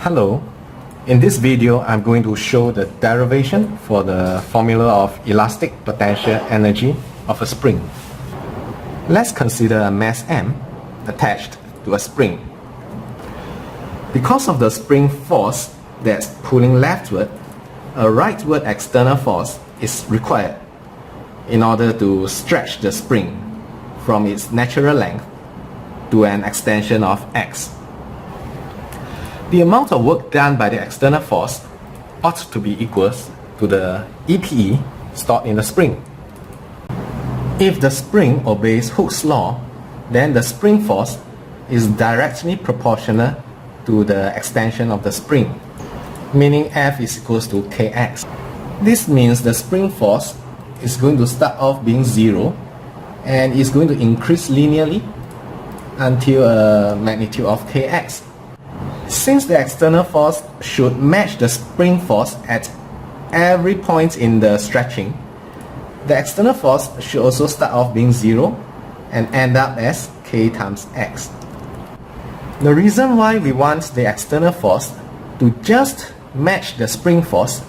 Hello, in this video I'm going to show the derivation for the formula of elastic potential energy of a spring. Let's consider a mass M attached to a spring. Because of the spring force that's pulling leftward, a rightward external force is required in order to stretch the spring from its natural length to an extension of x. The amount of work done by the external force ought to be equal to the EPE stored in the spring. If the spring obeys Hooke's law, then the spring force is directly proportional to the extension of the spring, meaning F is equal to kx. This means the spring force is going to start off being 0 and is going to increase linearly until a magnitude of kx. Since the external force should match the spring force at every point in the stretching, the external force should also start off being 0 and end up as k times x. The reason why we want the external force to just match the spring force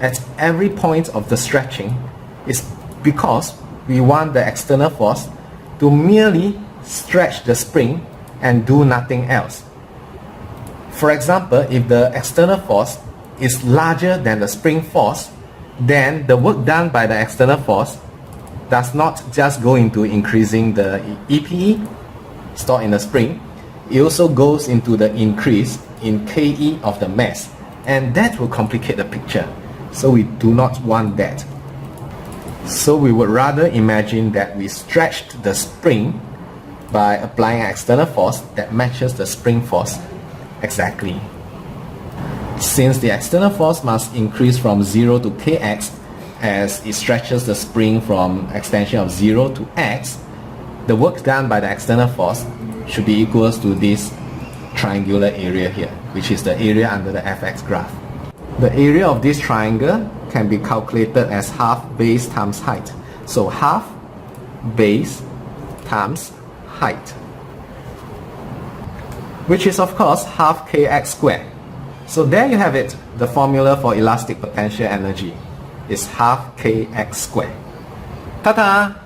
at every point of the stretching is because we want the external force to merely stretch the spring and do nothing else. For example, if the external force is larger than the spring force, then the work done by the external force does not just go into increasing the EPE stored in the spring, it also goes into the increase in KE of the mass, and that will complicate the picture. So we do not want that. So we would rather imagine that we stretched the spring by applying an external force that matches the spring force exactly. Since the external force must increase from 0 to kx as it stretches the spring from extension of 0 to x, the work done by the external force should be equal to this triangular area here, which is the area under the fx graph. The area of this triangle can be calculated as half base times height. So half base times height, which is of course half kx squared. So there you have it. The formula for elastic potential energy is half kx squared. Ta-da!